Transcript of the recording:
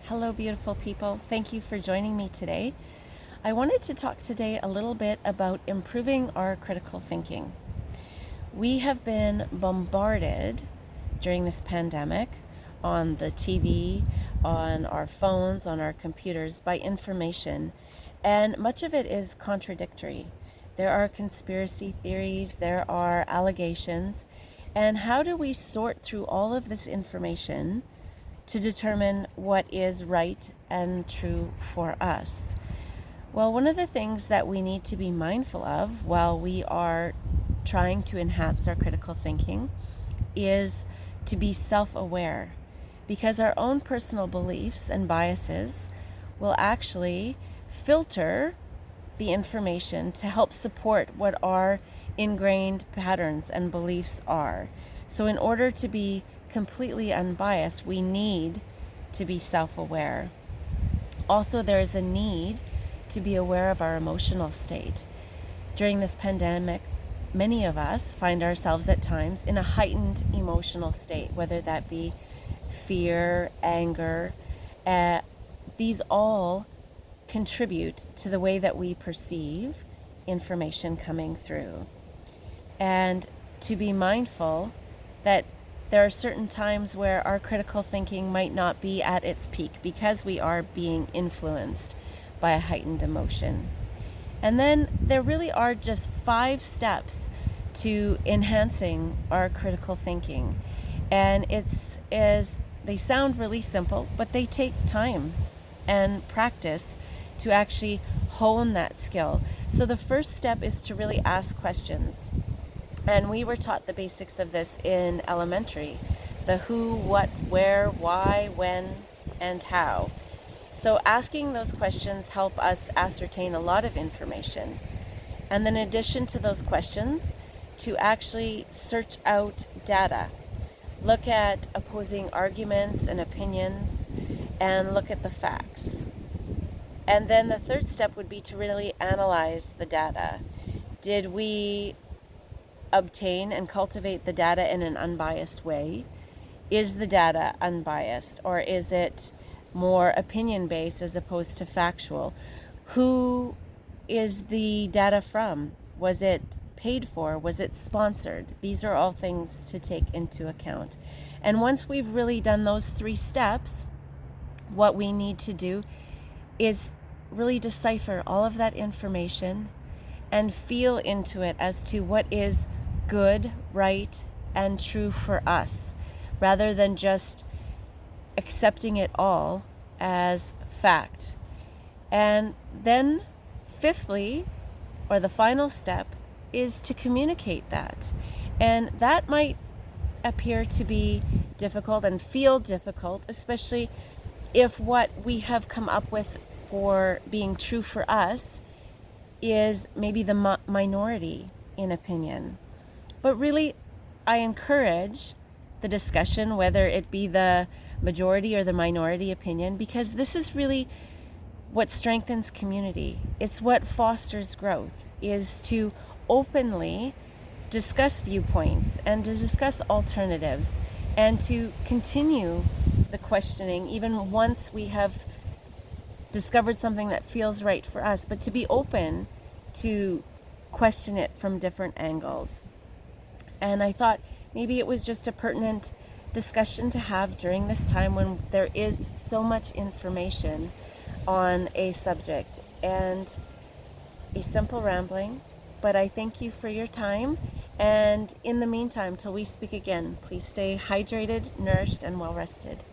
Hello, beautiful people. Thank you for joining me today. I wanted to talk today a little bit about improving our critical thinking. We have been bombarded during this pandemic on the TV, on our phones, on our computers by information, and much of it is contradictory. There are conspiracy theories, there are allegations, and how do we sort through all of this information to determine what is right and true for us? Well, one of the things that we need to be mindful of while we are trying to enhance our critical thinking is to be self-aware, because our own personal beliefs and biases will actually filter the information to help support what our ingrained patterns and beliefs are. So in order to be completely unbiased, we need to be self-aware. Also, there is a need to be aware of our emotional state. During this pandemic, many of us find ourselves at times in a heightened emotional state, whether that be fear, anger. These all contribute to the way that we perceive information coming through. And to be mindful that there are certain times where our critical thinking might not be at its peak because we are being influenced by a heightened emotion. And then there really are just 5 steps to enhancing our critical thinking. And they sound really simple, but they take time and practice to actually hone that skill. So the first step is to really ask questions. And we were taught the basics of this in elementary: the who, what, where, why, when, and how. So asking those questions help us ascertain a lot of information. And then in addition to those questions, to actually search out data. Look at opposing arguments and opinions and look at the facts. And then the third step would be to really analyze the data. Did we obtain and cultivate the data in an unbiased way? Is the data unbiased, or is it more opinion-based as opposed to factual? Who is the data from? Was it paid for? Was it sponsored? These are all things to take into account. And once we've really done those 3 steps, what we need to do is really decipher all of that information and feel into it as to what is good, right, and true for us, rather than just accepting it all as fact. And then fifthly, or the final step, is to communicate that. And that might appear to be difficult and feel difficult, especially if what we have come up with for being true for us is maybe the minority in opinion. But really, I encourage the discussion, whether it be the majority or the minority opinion, because this is really what strengthens community. It's what fosters growth, is to openly discuss viewpoints and to discuss alternatives and to continue the questioning even once we have discovered something that feels right for us, but to be open to question it from different angles. And I thought maybe it was just a pertinent discussion to have during this time when there is so much information on a subject. And a simple rambling, but I thank you for your time. And in the meantime, till we speak again, please stay hydrated, nourished, and well rested.